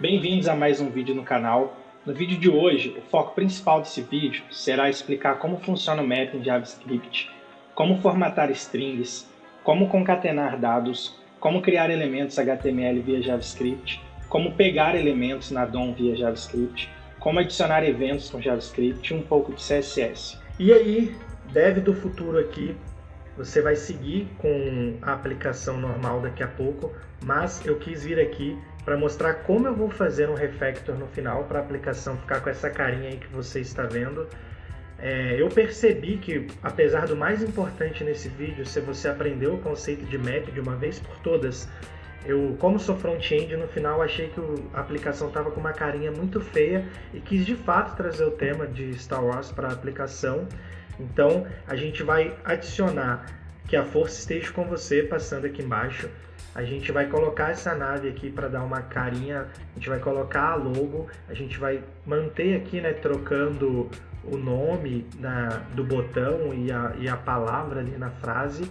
Bem-vindos a mais um vídeo no canal. No vídeo de hoje, o foco principal desse vídeo será explicar como funciona o map em JavaScript, como formatar strings, como concatenar dados, como criar elementos HTML via JavaScript, como pegar elementos na DOM via JavaScript, como adicionar eventos com JavaScript e um pouco de CSS. E aí, dev do futuro aqui, você vai seguir com a aplicação normal daqui a pouco, mas eu quis vir aqui para mostrar como eu vou fazer um refactor no final para a aplicação ficar com essa carinha aí que você está vendo. Eu percebi que, apesar do mais importante nesse vídeo ser você aprender o conceito de map de uma vez por todas, como sou front-end, no final achei que a aplicação estava com uma carinha muito feia e quis de fato trazer o tema de Star Wars para a aplicação. Então a gente vai adicionar que a força esteja com você, passando aqui embaixo. A gente vai colocar essa nave aqui para dar uma carinha, a gente vai colocar a logo, a gente vai manter aqui, né, trocando o nome do botão e a palavra ali na frase.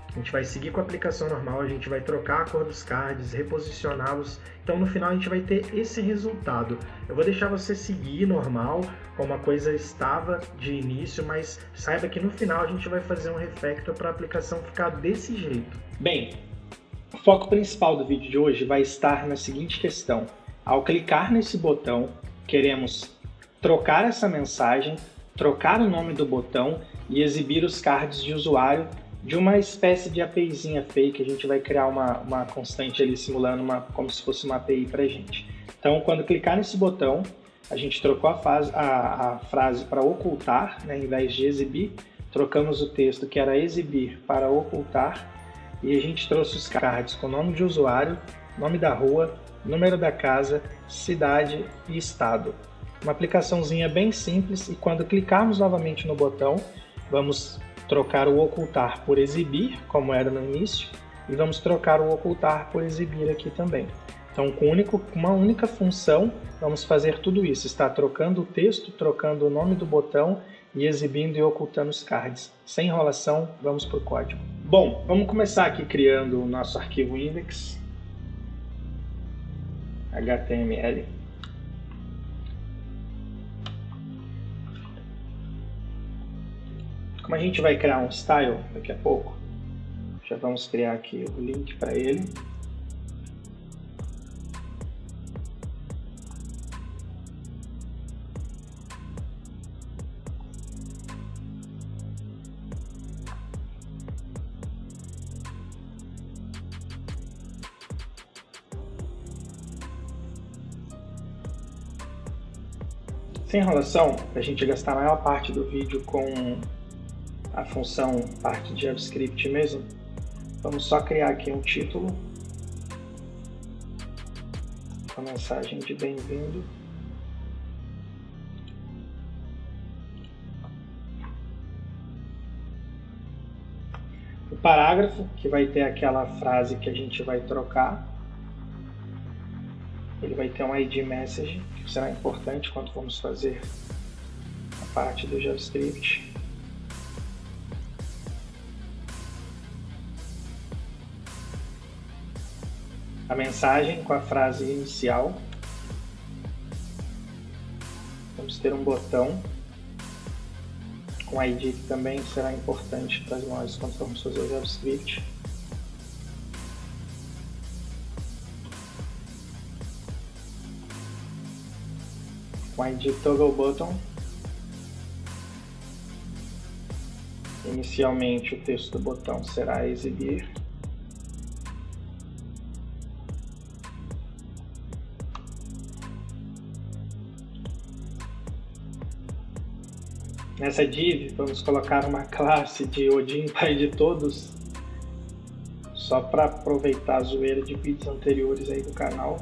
A gente vai seguir com a aplicação normal, a gente vai trocar a cor dos cards, reposicioná-los. Então no final a gente vai ter esse resultado. Eu vou deixar você seguir normal, como a coisa estava de início, mas saiba que no final a gente vai fazer um refactor para a aplicação ficar desse jeito. Bem, o foco principal do vídeo de hoje vai estar na seguinte questão. Ao clicar nesse botão, queremos trocar essa mensagem, trocar o nome do botão e exibir os cards de usuário de uma espécie de APIzinha fake. A gente vai criar uma constante ali simulando como se fosse uma API para a gente. Então, quando clicar nesse botão, a gente trocou a frase para ocultar, né, em vez de exibir. Trocamos o texto que era exibir para ocultar e a gente trouxe os cards com nome de usuário, nome da rua, número da casa, cidade e estado. Uma aplicaçãozinha bem simples, e quando clicarmos novamente no botão, vamos trocar o ocultar por exibir, como era no início, e vamos trocar o ocultar por exibir aqui também. Então, com uma única função, vamos fazer tudo isso. Está trocando o texto, trocando o nome do botão e exibindo e ocultando os cards. Sem enrolação, vamos para o código. Bom, vamos começar aqui criando o nosso arquivo index, HTML. Como a gente vai criar um style daqui a pouco, já vamos criar aqui o link para ele. Sem enrolação, para a gente gastar a maior parte do vídeo com a função parte de JavaScript mesmo, vamos só criar aqui um título, uma mensagem de bem-vindo, o parágrafo, que vai ter aquela frase que a gente vai trocar, ele vai ter um ID message, que será importante quando formos fazer a parte do JavaScript. A mensagem com a frase inicial. Vamos ter um botão com ID que também será importante para nós quando formos fazer o JavaScript. Com ID toggle button. Inicialmente o texto do botão será exibir. Nessa div, vamos colocar uma classe de Odin pai de todos, só para aproveitar a zoeira de vídeos anteriores aí do canal.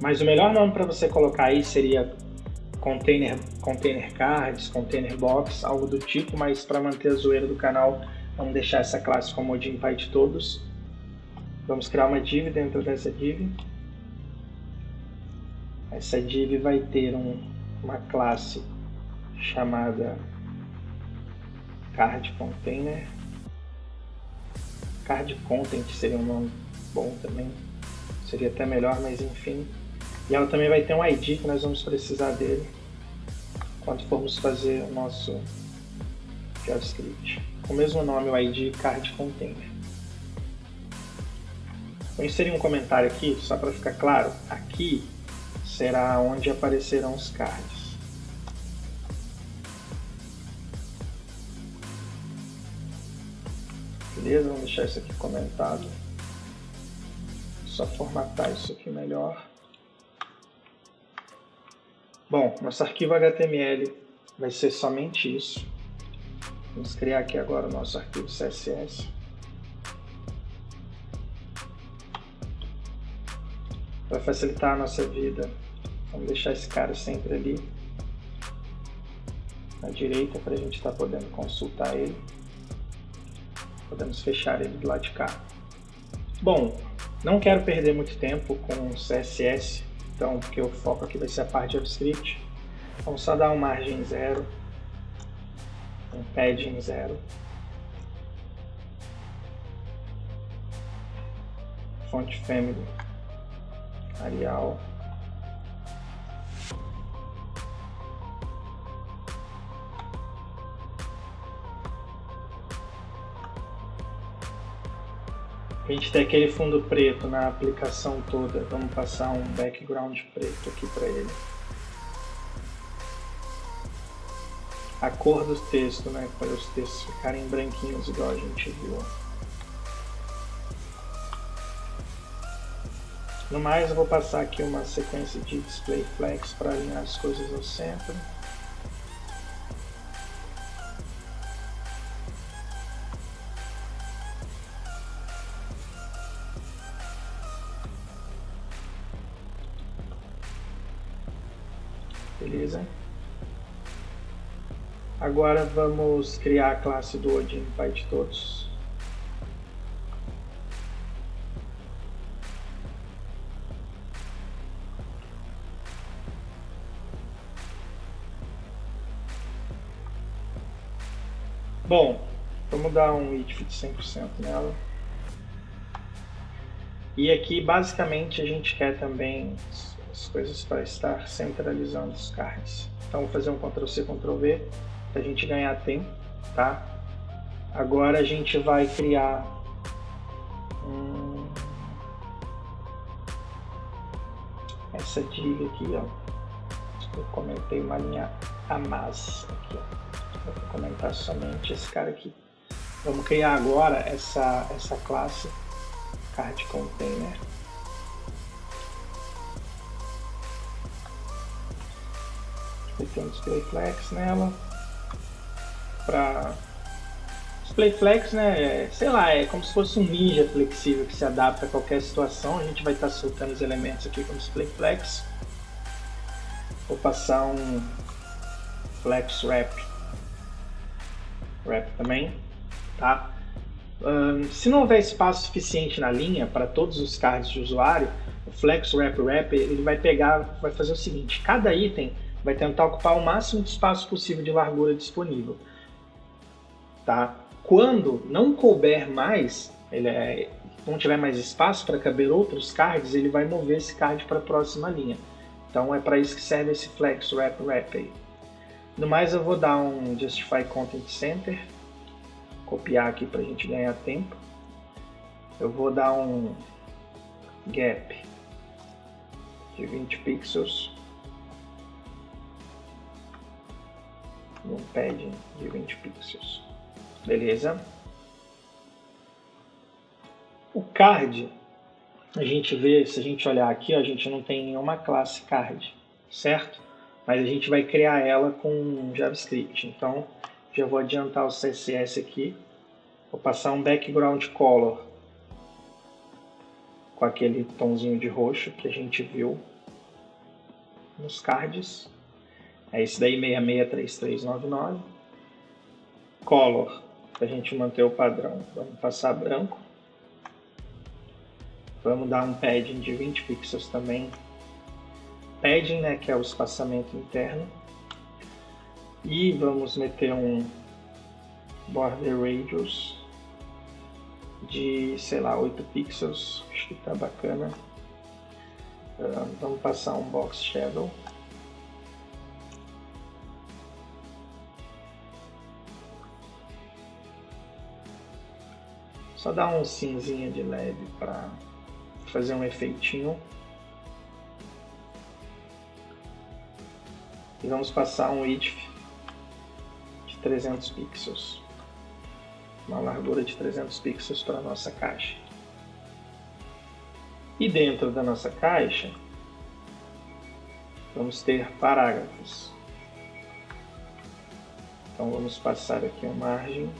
Mas o melhor nome para você colocar aí seria container cards, container box, algo do tipo, mas para manter a zoeira do canal, vamos deixar essa classe como Odin pai de todos. Vamos criar uma div dentro dessa div. Essa div vai ter uma classe chamada card container. Card Content seria um nome bom também. Seria até melhor, mas enfim. E ela também vai ter um ID que nós vamos precisar dele quando formos fazer o nosso JavaScript. Com o mesmo nome, o ID Card Container. Vou inserir um comentário aqui, só para ficar claro. Aqui será onde aparecerão os cards. Beleza? Vamos deixar isso aqui comentado. Só formatar isso aqui melhor. Bom, nosso arquivo HTML vai ser somente isso. Vamos criar aqui agora o nosso arquivo CSS. Para facilitar a nossa vida, vamos deixar esse cara sempre ali à direita para a gente estar podendo consultar ele. Podemos fechar ele do lado de cá. Bom, não quero perder muito tempo com o CSS, então porque o foco aqui vai ser a parte de JavaScript. Vamos só dar uma margem 0, um padding 0, font family Arial, a gente tem aquele fundo preto na aplicação toda, vamos passar um background preto aqui para ele. A cor do texto, né, para os textos ficarem branquinhos igual a gente viu. No mais, eu vou passar aqui uma sequência de display flags para alinhar as coisas ao centro. Beleza? Agora vamos criar a classe do Odin Invite Todos. Bom, vamos dar um if de 100% nela. E aqui basicamente a gente quer também as coisas para estar centralizando os cards. Então vou fazer um Ctrl+C, Ctrl+V para a gente ganhar tempo, tá? Agora a gente vai criar essa div aqui, ó. Eu comentei uma linha a mais aqui, ó. Vou comentar somente esse cara aqui. Vamos criar agora essa classe Card Container. Vai ter um display flex nela. Para display flex, né? Sei lá, é como se fosse um ninja flexível que se adapta a qualquer situação. A gente vai estar soltando os elementos aqui com display flex. Vou passar um flex wrap também, tá? Se não houver espaço suficiente na linha para todos os cards de usuário, o flex wrap ele vai fazer o seguinte: cada item vai tentar ocupar o máximo de espaço possível de largura disponível, tá? Quando não couber mais, não tiver mais espaço para caber outros cards, ele vai mover esse card para a próxima linha. Então é para isso que serve esse flex wrap aí. No mais, eu vou dar um Justify Content Center, copiar aqui para a gente ganhar tempo. Eu vou dar um Gap de 20 pixels, e um Padding de 20 pixels. Beleza? O card, a gente vê, se a gente olhar aqui, ó, a gente não tem nenhuma classe card, certo? Mas a gente vai criar ela com JavaScript. Então, já vou adiantar o CSS aqui. Vou passar um background color com aquele tomzinho de roxo que a gente viu nos cards. É esse daí, 663399. Color, para a gente manter o padrão, vamos passar branco. Vamos dar um padding de 20 pixels também. Padding, né, que é o espaçamento interno. E vamos meter um border radius de, sei lá, 8 pixels, acho que tá bacana. Vamos passar um box shadow. Só dar um cinzinha de leve para fazer um efeitinho. E vamos passar um width de 300 pixels. Uma largura de 300 pixels para a nossa caixa. E dentro da nossa caixa, vamos ter parágrafos. Então vamos passar aqui uma margem.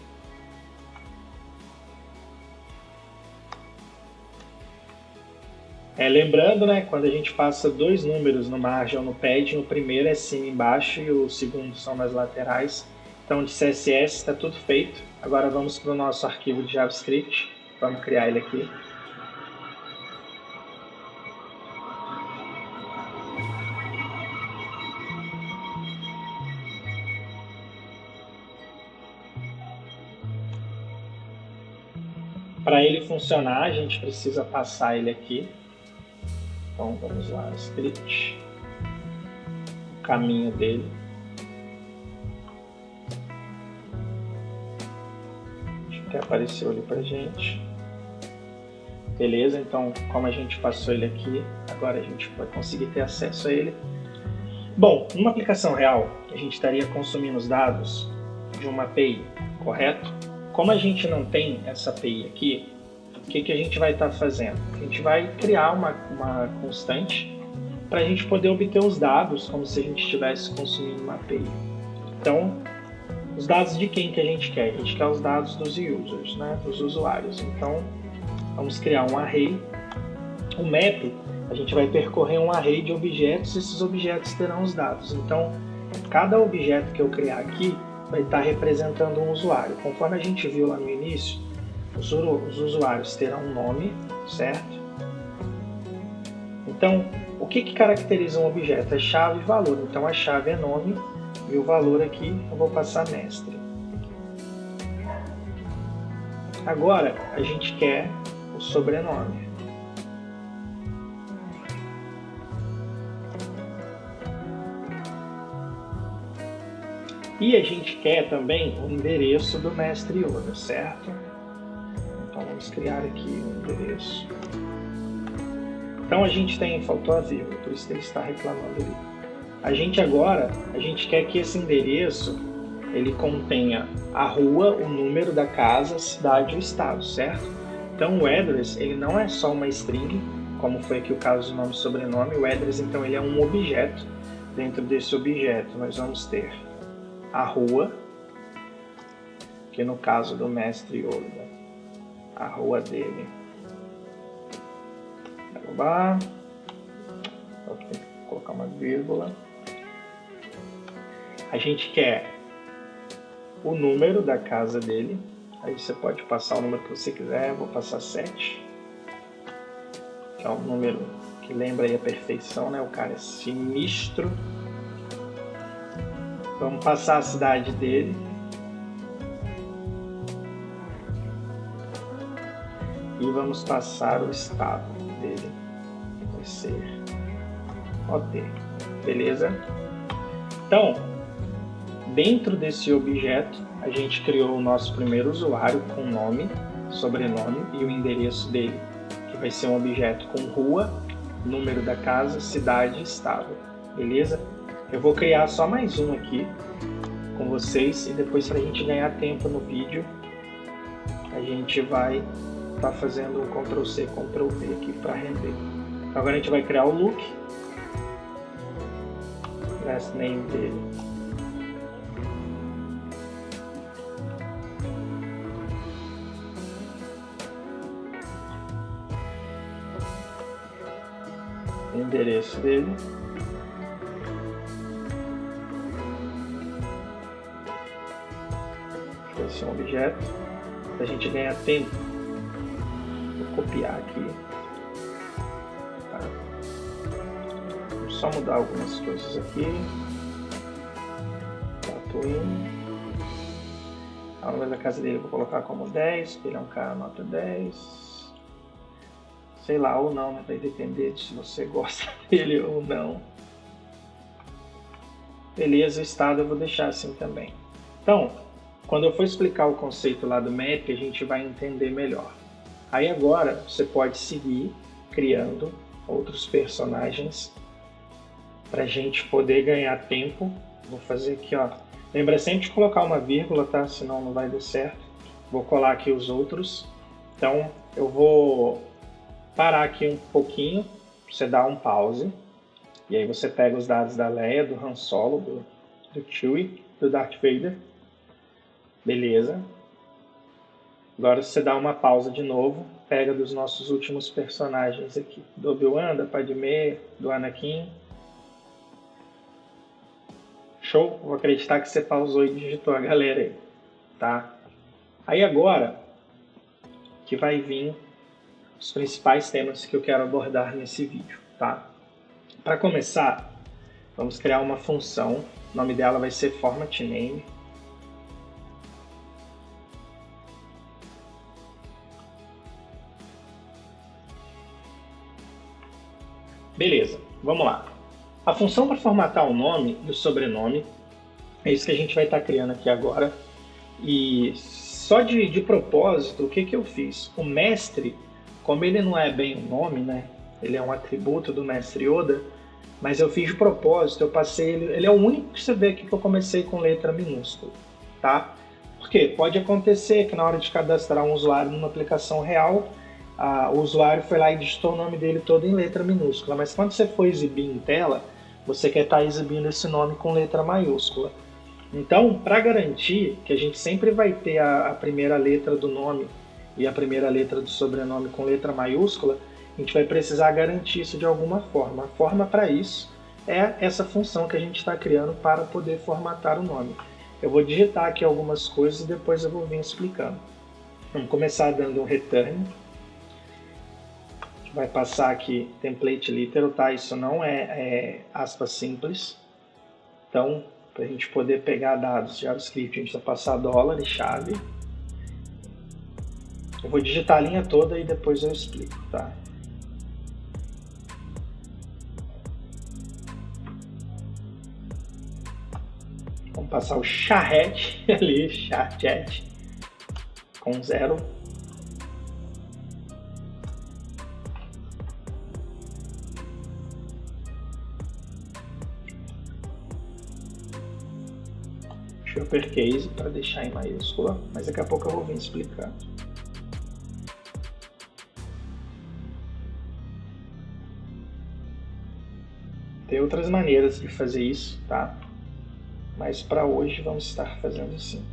Lembrando, né, quando a gente passa 2 números no margem ou no pad, o primeiro é cima e embaixo e o segundo são nas laterais. Então de CSS está tudo feito. Agora vamos para o nosso arquivo de JavaScript. Vamos criar ele aqui. Para ele funcionar, a gente precisa passar ele aqui. Então vamos lá, script, o caminho dele. Acho que apareceu ali pra gente. Beleza, então como a gente passou ele aqui, agora a gente vai conseguir ter acesso a ele. Bom, numa aplicação real, a gente estaria consumindo os dados de uma API, correto? Como a gente não tem essa API aqui, o que a gente vai estar fazendo? A gente vai criar uma constante para a gente poder obter os dados como se a gente estivesse consumindo uma API. Então, os dados de quem que a gente quer? A gente quer os dados dos users, né? Dos usuários. Então, vamos criar um array. O map, a gente vai percorrer um array de objetos e esses objetos terão os dados. Então, cada objeto que eu criar aqui vai estar representando um usuário. Conforme a gente viu lá no início, os usuários terão um nome, certo? Então, o que caracteriza um objeto? É chave e valor. Então, a chave é nome e o valor aqui eu vou passar mestre. Agora, a gente quer o sobrenome. E a gente quer também o endereço do mestre Yoda, certo? Então vamos criar aqui um endereço. Então a gente faltou a vírgula, por isso que ele está reclamando ali. A gente quer que esse endereço ele contenha a rua, o número da casa, a cidade e o estado, certo? Então o address ele não é só uma string, como foi aqui o caso do nome e sobrenome. O address então ele é um objeto. Dentro desse objeto nós vamos ter a rua, que no caso do mestre Yoda, a rua dele. Vou colocar uma vírgula. A gente quer o número da casa dele. Aí você pode passar o número que você quiser. Vou passar 7. Que é um número que lembra aí a perfeição, né? O cara é sinistro. Vamos passar a cidade dele. E vamos passar o estado dele. Vai ser OT. Beleza? Então, dentro desse objeto, a gente criou o nosso primeiro usuário com nome, sobrenome e o endereço dele, que vai ser um objeto com rua, número da casa, cidade e estado. Beleza? Eu vou criar só mais um aqui com vocês e depois, para a gente ganhar tempo no vídeo, a gente vai estar fazendo um Ctrl+C, Ctrl+V aqui para render. Então, agora a gente vai criar o look, last name dele. O endereço dele. Esse é um objeto. Para a gente ganhar tempo, vou copiar aqui. Tá. Vamos só mudar algumas coisas aqui. Twin. O número da casa dele eu vou colocar como 10, porque ele é um cara nota 10. Sei lá, ou não, né? Vai depender de se você gosta dele ou não. Beleza, o estado eu vou deixar assim também. Então, quando eu for explicar o conceito lá do map, a gente vai entender melhor. Aí agora você pode seguir criando outros personagens para a gente poder ganhar tempo. Vou fazer aqui, ó. Lembra sempre de colocar uma vírgula, tá? Senão não vai dar certo. Vou colar aqui os outros. Então eu vou parar aqui um pouquinho, você dá um pause. E aí você pega os dados da Leia, do Han Solo, do Chewie, do Darth Vader. Beleza. Agora você dá uma pausa de novo, pega dos nossos últimos personagens aqui. Do Obi-Wan, da Padmé, do Anakin. Show? Vou acreditar que você pausou e digitou a galera aí. Tá? Aí agora que vai vir os principais temas que eu quero abordar nesse vídeo. Tá? Para começar, vamos criar uma função. O nome dela vai ser formatName. Beleza, vamos lá. A função para formatar o nome e o sobrenome é isso que a gente vai estar criando aqui agora. E só de propósito, o que eu fiz? O mestre, como ele não é bem um nome, né? Ele é um atributo do mestre Yoda, mas eu fiz de propósito, eu passei ele é o único que você vê aqui que eu comecei com letra minúscula, tá? Porque pode acontecer que na hora de cadastrar um usuário numa aplicação real, o usuário foi lá e digitou o nome dele todo em letra minúscula, mas quando você for exibir em tela, você quer estar exibindo esse nome com letra maiúscula. Então, para garantir que a gente sempre vai ter a primeira letra do nome e a primeira letra do sobrenome com letra maiúscula, a gente vai precisar garantir isso de alguma forma. A forma para isso é essa função que a gente está criando para poder formatar o nome. Eu vou digitar aqui algumas coisas e depois eu vou vir explicando. Vamos começar dando um return. Vai passar aqui template literal, tá? Isso não é aspas simples. Então, para a gente poder pegar dados de JavaScript, a gente vai passar $ e chave. Eu vou digitar a linha toda e depois eu explico, tá? Vamos passar o charret ali, charret, com 0. Uppercase para deixar em maiúscula, mas daqui a pouco eu vou vir explicando. Tem outras maneiras de fazer isso, tá? Mas para hoje vamos estar fazendo assim.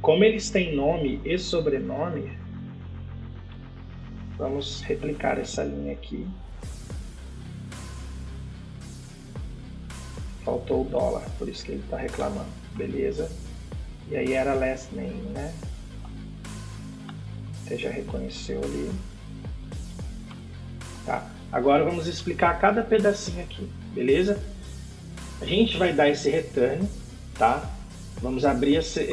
Como eles têm nome e sobrenome, vamos replicar essa linha aqui. Faltou o $, por isso que ele está reclamando. Beleza. E aí era last name, né? Você já reconheceu ali. Tá. Agora vamos explicar cada pedacinho aqui, beleza? A gente vai dar esse return, tá? Vamos abrir esse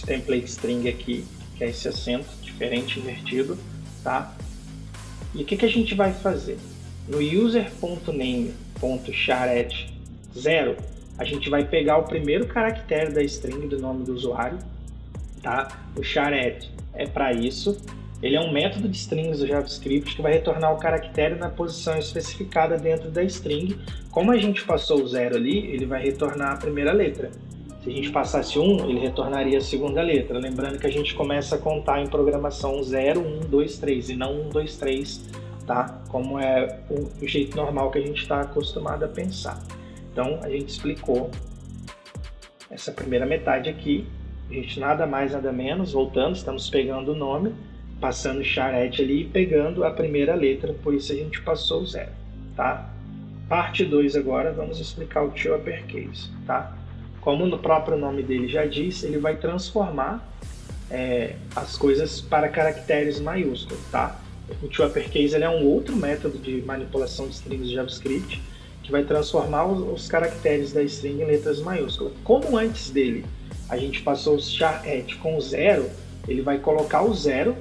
template string aqui, que é esse acento diferente, invertido, tá? E o que a gente vai fazer? No user.name.charret0, a gente vai pegar o primeiro caractere da string do nome do usuário, tá? O charret é para isso. Ele é um método de strings do JavaScript que vai retornar o caractere na posição especificada dentro da string. Como a gente passou o 0 ali, ele vai retornar a primeira letra. Se a gente passasse 1, ele retornaria a segunda letra. Lembrando que a gente começa a contar em programação 0, 1, 2, 3 e não 1, 2, 3, tá? Como é o jeito normal que a gente está acostumado a pensar. Então, a gente explicou essa primeira metade aqui. A gente nada mais, nada menos, voltando, estamos pegando o nome, passando o charret ali e pegando a primeira letra, por isso a gente passou o 0, tá? Parte 2 agora, vamos explicar o to uppercase, tá? Como no próprio nome dele já diz, ele vai transformar as coisas para caracteres maiúsculos, tá? O to uppercase ele é um outro método de manipulação de strings de JavaScript que vai transformar os caracteres da string em letras maiúsculas. Como antes dele a gente passou o char@, com 0, ele vai colocar o 0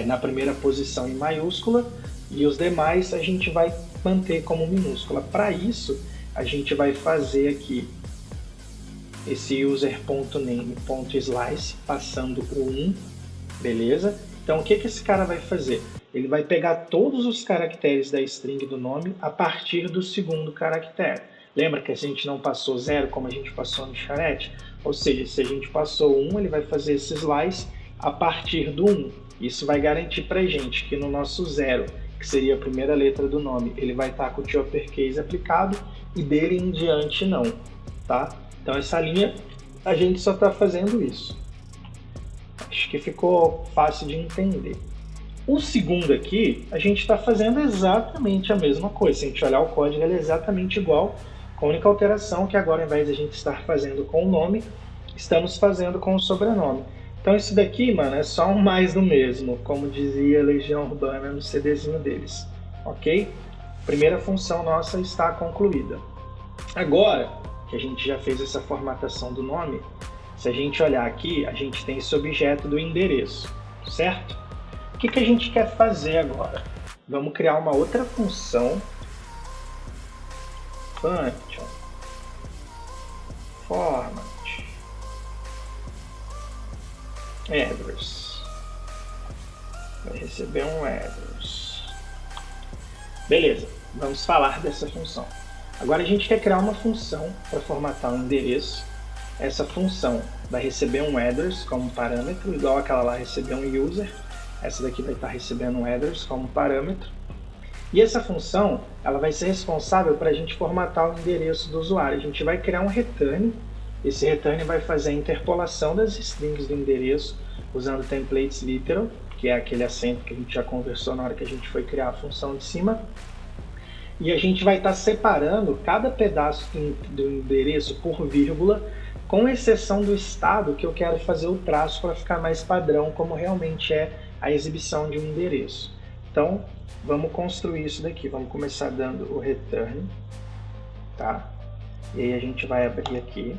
na primeira posição em maiúscula e os demais a gente vai manter como minúscula. Para isso, a gente vai fazer aqui esse user.name.slice passando o 1, beleza? Então, o que esse cara vai fazer? Ele vai pegar todos os caracteres da string do nome a partir do segundo caractere. Lembra que a gente não passou 0 como a gente passou no charete? Ou seja, se a gente passou 1, ele vai fazer esse slice a partir do 1. Isso vai garantir para a gente que no nosso 0, que seria a primeira letra do nome, ele vai estar com o uppercase aplicado e dele em diante não, tá? Então essa linha a gente só está fazendo isso. Acho que ficou fácil de entender. O segundo aqui, a gente está fazendo exatamente a mesma coisa. Se a gente olhar o código, ele é exatamente igual, com a única alteração que agora, ao invés de a gente estar fazendo com o nome, estamos fazendo com o sobrenome. Então isso daqui, mano, é só um mais do mesmo, como dizia a Legião Urbana no CDzinho deles, ok? Primeira função nossa está concluída. Agora que a gente já fez essa formatação do nome, se a gente olhar aqui, a gente tem esse objeto do endereço, certo? O que a gente quer fazer agora? Vamos criar uma outra função, function, format, address, vai receber um address. Beleza, vamos falar dessa função. Agora a gente quer criar uma função para formatar um endereço. Essa função vai receber um address como parâmetro, igual aquela lá receber um user. Essa daqui vai estar recebendo um address como parâmetro. E essa função ela vai ser responsável para a gente formatar o endereço do usuário. A gente vai criar um return. Esse return vai fazer a interpolação das strings do endereço usando templates literal, que é aquele acento que a gente já conversou na hora que a gente foi criar a função de cima. E a gente vai estar separando cada pedaço do endereço por vírgula, com exceção do estado que eu quero fazer o traço para ficar mais padrão, como realmente é a exibição de um endereço. Então, vamos construir isso daqui. Vamos começar dando o return, tá? E aí a gente vai abrir aqui,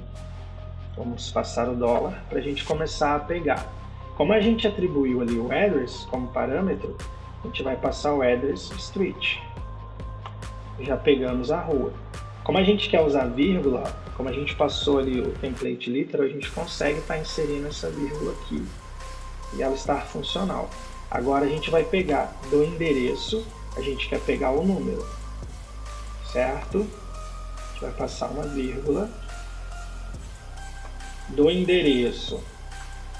vamos passar o dólar para a gente começar a pegar. Como a gente atribuiu ali o address como parâmetro, a gente vai passar o address street. Já pegamos a rua. Como a gente quer usar vírgula, como a gente passou ali o template literal, a gente consegue estar inserindo essa vírgula aqui e ela estar funcional. Agora a gente vai pegar do endereço, a gente quer pegar o número, certo? A gente vai passar uma vírgula. Do endereço,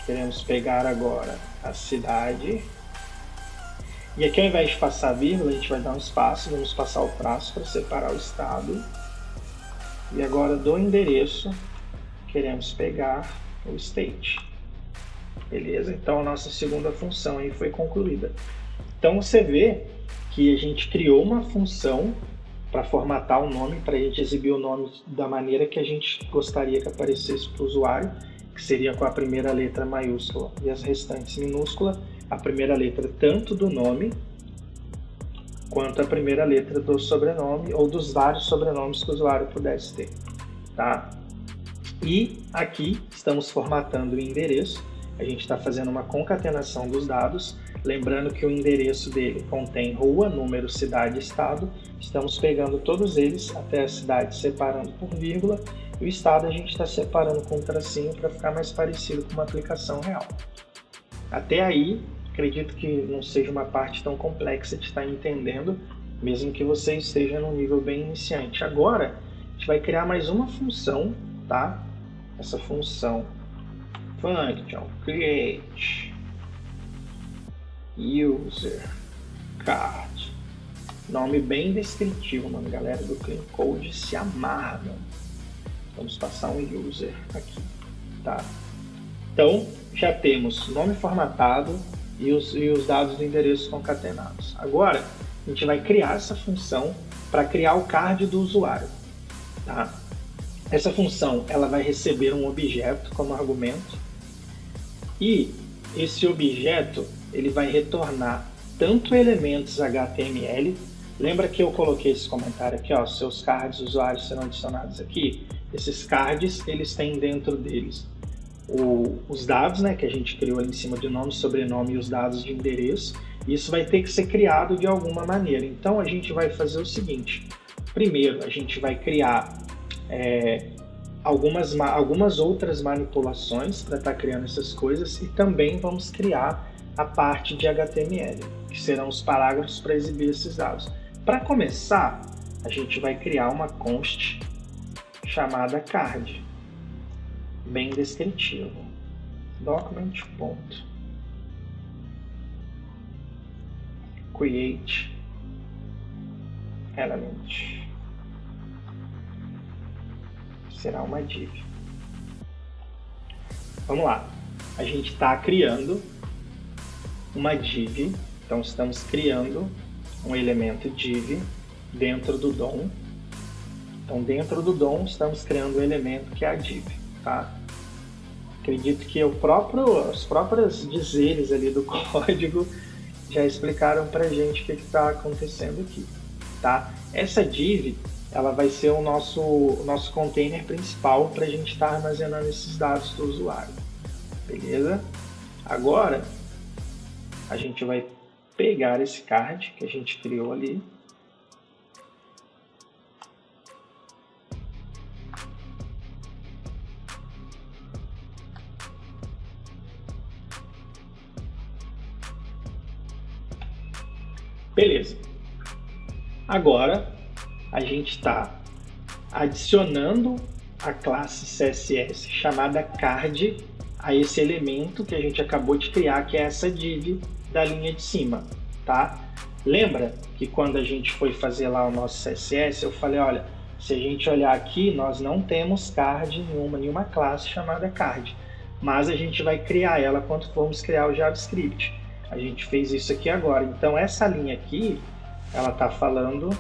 queremos pegar agora a cidade. E aqui, ao invés de passar a vírgula, a gente vai dar um espaço, vamos passar o traço para separar o estado. E agora, do endereço, queremos pegar o state. Beleza? Então, a nossa segunda função aí foi concluída. Então, você vê que a gente criou uma função para formatar o nome, para a gente exibir o nome da maneira que a gente gostaria que aparecesse para o usuário, que seria com a primeira letra maiúscula e as restantes minúscula. A primeira letra tanto do nome quanto a primeira letra do sobrenome ou dos vários sobrenomes que o usuário pudesse ter, tá? E aqui estamos formatando o endereço. A gente está fazendo uma concatenação dos dados, lembrando que o endereço dele contém rua, número, cidade e estado. Estamos pegando todos eles até a cidade separando por vírgula e o estado a gente está separando com um tracinho para ficar mais parecido com uma aplicação real. Até aí, acredito que não seja uma parte tão complexa de estar entendendo, mesmo que você esteja num nível bem iniciante. Agora, a gente vai criar mais uma função, tá? Essa função function create user card. Nome bem descritivo, mano. Galera do Clean Code se amarra, mano. Vamos passar um user aqui, tá? Então, já temos nome formatado e os dados do endereço concatenados. Agora, a gente vai criar essa função para criar o card do usuário, tá? Essa função ela vai receber um objeto como argumento e esse objeto ele vai retornar tanto elementos HTML. Lembra que eu coloquei esse comentário aqui, ó, seus cards usuários serão adicionados aqui? Esses cards, eles têm dentro deles os dados, né, que a gente criou ali em cima de nome, sobrenome e os dados de endereço. Isso vai ter que ser criado de alguma maneira. Então a gente vai fazer o seguinte: primeiro a gente vai criar algumas outras manipulações para estar criando essas coisas, e também vamos criar a parte de HTML, que serão os parágrafos para exibir esses dados. Para começar, a gente vai criar uma const chamada card, bem descritivo. Document.create element. Será uma div. Vamos lá. A gente está criando uma div. Então estamos criando um elemento div dentro do DOM. Então dentro do DOM estamos criando um elemento que é a div, tá? Acredito que os próprios dizeres ali do código já explicaram pra gente o que está acontecendo aqui, tá? Essa div, ela vai ser o nosso container principal para a gente estar armazenando esses dados do usuário, beleza? Agora a gente vai pegar esse card que a gente criou ali, beleza. Agora a gente está adicionando a classe CSS chamada card a esse elemento que a gente acabou de criar, que é essa div da linha de cima, tá? Lembra que quando a gente foi fazer lá o nosso CSS, eu falei, olha, se a gente olhar aqui, nós não temos card nenhuma classe chamada card, mas a gente vai criar ela quando formos criar o JavaScript. A gente fez isso aqui agora. Então essa linha aqui, ela está falando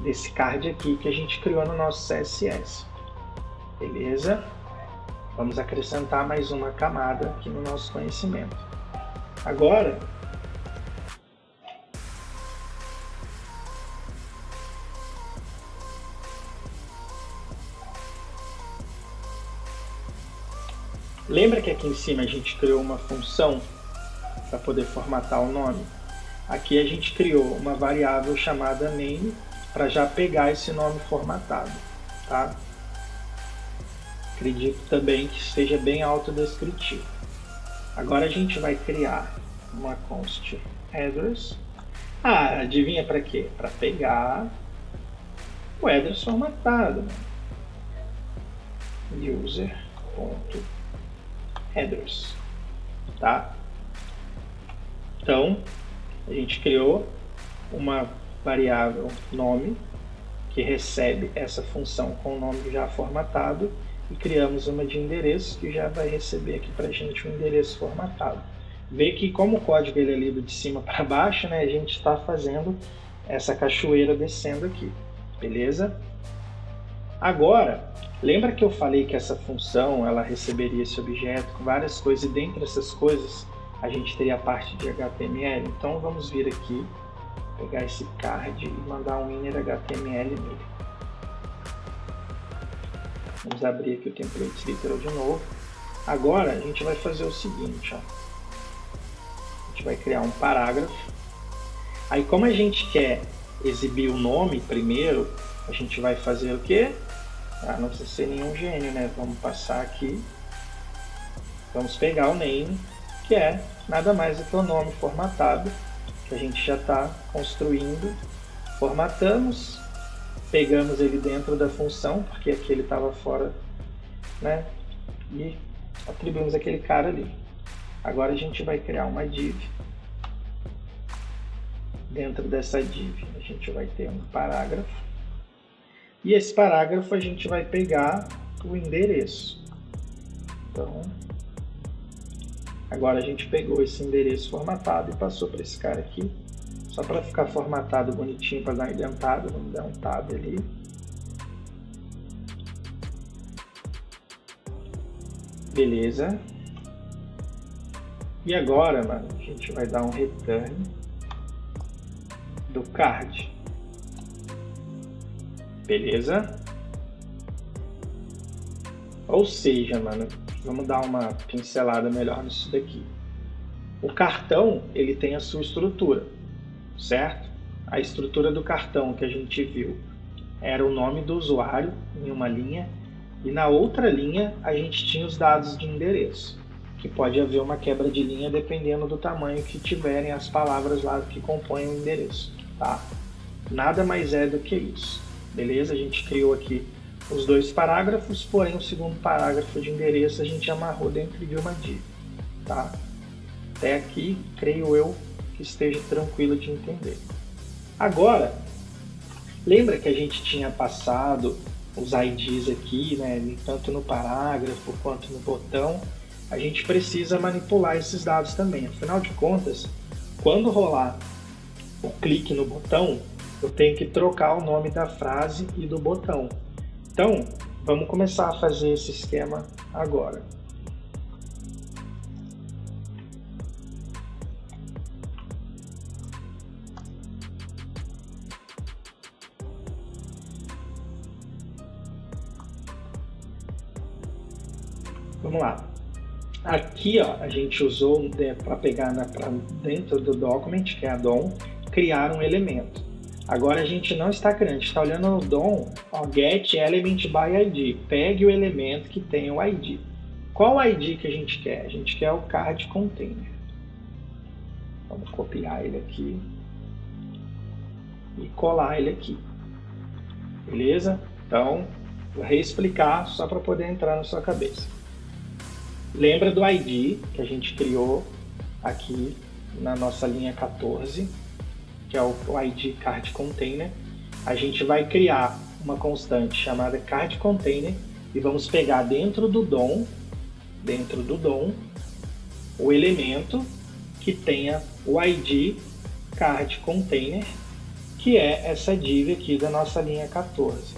desse card aqui que a gente criou no nosso CSS. Beleza? Vamos acrescentar mais uma camada aqui no nosso conhecimento. Agora, lembra que aqui em cima a gente criou uma função para poder formatar o nome? Aqui a gente criou uma variável chamada name para já pegar esse nome formatado, tá? Acredito também que esteja bem autodescritivo. Agora a gente vai criar uma const address. Ah, adivinha para quê? Para pegar o address formatado. User.address, tá? Então, a gente criou uma variável nome que recebe essa função com o nome já formatado, e criamos uma de endereço que já vai receber aqui para a gente um endereço formatado. Vê que como o código ele é lido de cima para baixo, né, a gente está fazendo essa cachoeira descendo aqui, beleza? Agora, lembra que eu falei que essa função ela receberia esse objeto com várias coisas, e dentre essas coisas a gente teria a parte de HTML? Então vamos vir aqui, pegar esse card e mandar um inner HTML nele. Vamos abrir aqui o template literal de novo. Agora a gente vai fazer o seguinte, ó. A gente vai criar um parágrafo. Aí como a gente quer exibir o nome primeiro, a gente vai fazer o quê? Ah, não precisa ser nenhum gênio, né? Vamos passar aqui. Vamos pegar o name, que é nada mais do que o nome formatado, que a gente já está construindo. Formatamos, pegamos ele dentro da função, porque aqui ele estava fora, né? E atribuímos aquele cara ali. Agora a gente vai criar uma div. Dentro dessa div a gente vai ter um parágrafo. E esse parágrafo a gente vai pegar o endereço. Então, agora a gente pegou esse endereço formatado e passou para esse cara aqui. Só para ficar formatado bonitinho, para dar uma indentada, vamos dar um tab ali. Beleza. E agora, mano, a gente vai dar um return do card. Beleza? Ou seja, mano, vamos dar uma pincelada melhor nisso daqui. O cartão, ele tem a sua estrutura, certo? A estrutura do cartão que a gente viu era o nome do usuário em uma linha e na outra linha a gente tinha os dados de endereço, que pode haver uma quebra de linha dependendo do tamanho que tiverem as palavras lá que compõem o endereço, tá? Nada mais é do que isso, beleza? A gente criou aqui os dois parágrafos, porém o segundo parágrafo de endereço a gente amarrou dentro de uma div, tá? Até aqui, creio eu que esteja tranquilo de entender. Agora, lembra que a gente tinha passado os IDs aqui, né, tanto no parágrafo quanto no botão? A gente precisa manipular esses dados também. Afinal de contas, quando rolar o clique no botão, eu tenho que trocar o nome da frase e do botão. Então, vamos começar a fazer esse esquema agora. Vamos lá. Aqui, ó, a gente usou para pegar pra dentro do document, que é a DOM, criar um elemento. Agora a gente não está criando, a gente está olhando no DOM, ó, get element by ID. Pegue o elemento que tem o ID. Qual ID que a gente quer? A gente quer o card container. Vamos copiar ele aqui e colar ele aqui. Beleza? Então, vou reexplicar só para poder entrar na sua cabeça. Lembra do ID que a gente criou aqui na nossa linha 14, que é o ID card container. A gente vai criar uma constante chamada card container e vamos pegar dentro do DOM, o elemento que tenha o ID card container, que é essa div aqui da nossa linha 14.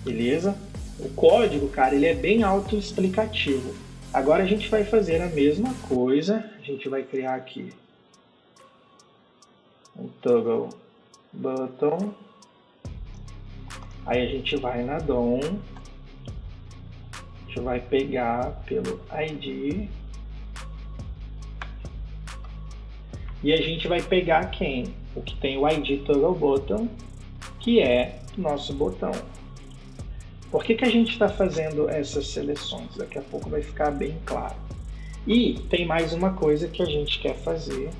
Beleza? O código, cara, ele é bem autoexplicativo. Agora a gente vai fazer a mesma coisa. A gente vai criar aqui um toggle button. Aí a gente vai na DOM. A gente vai pegar pelo ID. E a gente vai pegar quem? O que tem o ID toggle button, que é nosso botão. Por que a gente está fazendo essas seleções? Daqui a pouco vai ficar bem claro. E tem mais uma coisa que a gente quer fazer.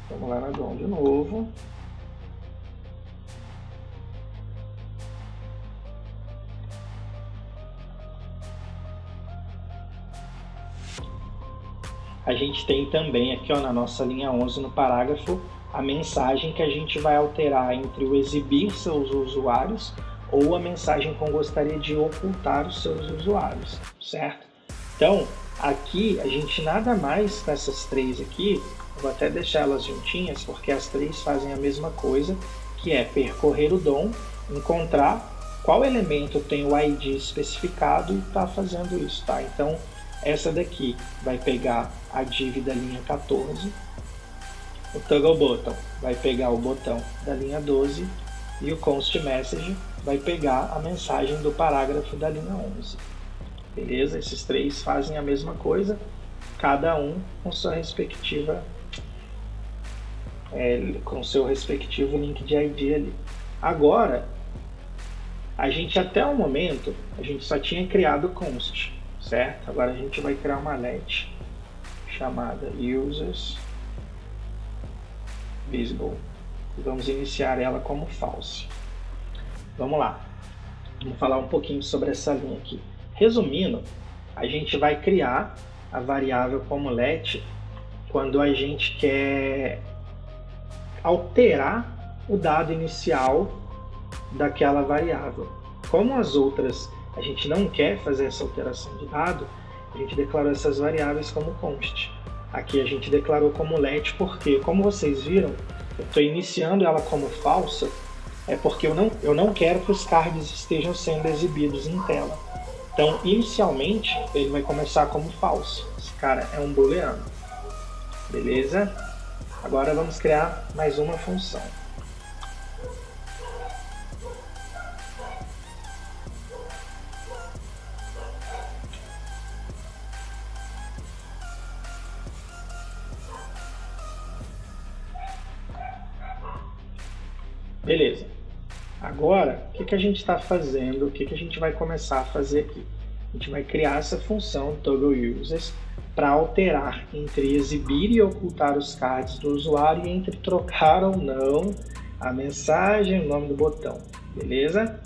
Vamos lá na DOM de novo. A gente tem também aqui, ó, na nossa linha 11, no parágrafo, a mensagem que a gente vai alterar entre o exibir seus usuários ou a mensagem com gostaria de ocultar os seus usuários, certo? Então, aqui a gente nada mais, nessas três aqui, eu vou até deixar elas juntinhas, porque as três fazem a mesma coisa, que é percorrer o DOM, encontrar qual elemento tem o ID especificado e está fazendo isso, tá? Então, essa daqui vai pegar a div da linha 14, o toggle button vai pegar o botão da linha 12 e o const message vai pegar a mensagem do parágrafo da linha 11. Beleza? Esses três fazem a mesma coisa, cada um com sua respectiva com seu respectivo link de ID ali. Agora, a gente até o momento a gente só tinha criado const, certo? Agora a gente vai criar uma let chamada users visible e vamos iniciar ela como false. Vamos lá, vamos falar um pouquinho sobre essa linha aqui. Resumindo, a gente vai criar a variável como let quando a gente quer alterar o dado inicial daquela variável. Como as outras a gente não quer fazer essa alteração de dado, a gente declarou essas variáveis como const. Aqui a gente declarou como let porque, como vocês viram, eu estou iniciando ela como falsa, é porque eu não quero que os cards estejam sendo exibidos em tela. Então, inicialmente, ele vai começar como falso. Esse cara é um booleano. Beleza? Agora vamos criar mais uma função. Beleza. Agora, o que a gente está fazendo? O que a gente vai começar a fazer aqui? A gente vai criar essa função ToggleUsers para alterar entre exibir e ocultar os cards do usuário e entre trocar ou não a mensagem e o nome do botão. Beleza?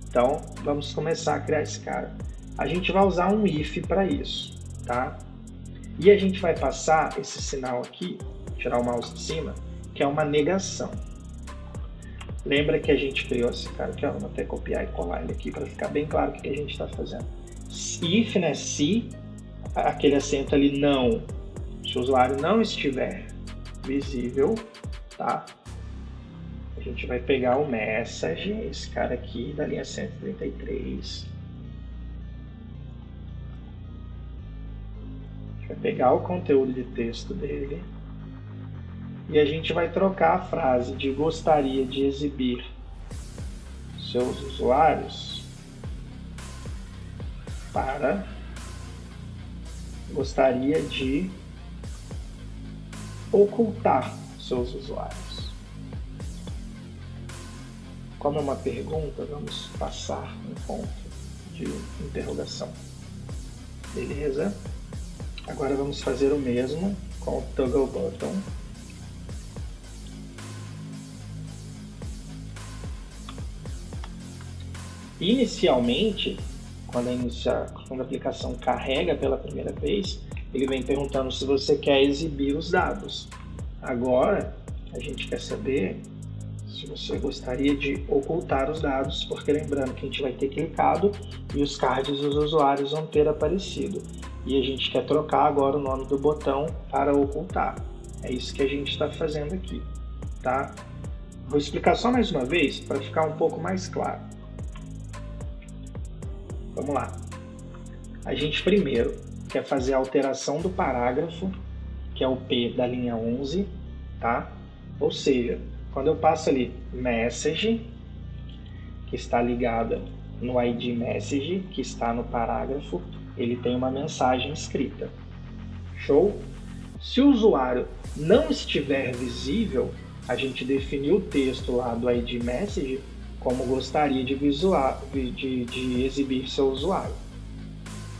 Então, vamos começar a criar esse cara. A gente vai usar um if para isso, tá? E a gente vai passar esse sinal aqui, tirar o mouse de cima, que é uma negação. Lembra que a gente criou esse cara aqui, ó, vamos até copiar e colar ele aqui para ficar bem claro o que a gente está fazendo. If, né, se aquele acento ali não, se o usuário não estiver visível, tá? A gente vai pegar o message, esse cara aqui da linha 133. A gente vai pegar o conteúdo de texto dele. E a gente vai trocar a frase de gostaria de exibir seus usuários para gostaria de ocultar seus usuários. Como é uma pergunta, vamos passar um ponto de interrogação. Beleza? Agora vamos fazer o mesmo com o toggle button. Inicialmente, quando a aplicação carrega pela primeira vez, ele vem perguntando se você quer exibir os dados. Agora, a gente quer saber se você gostaria de ocultar os dados, porque lembrando que a gente vai ter clicado e os cards dos usuários vão ter aparecido. E a gente quer trocar agora o nome do botão para ocultar. É isso que a gente está fazendo aqui, tá? Vou explicar só mais uma vez para ficar um pouco mais claro. Vamos lá. A gente primeiro quer fazer a alteração do parágrafo, que é o P da linha 11, tá? Ou seja, quando eu passo ali message, que está ligada no ID message, que está no parágrafo, ele tem uma mensagem escrita. Show? Se o usuário não estiver visível, a gente definiu o texto lá do ID message como gostaria de exibir seu usuário.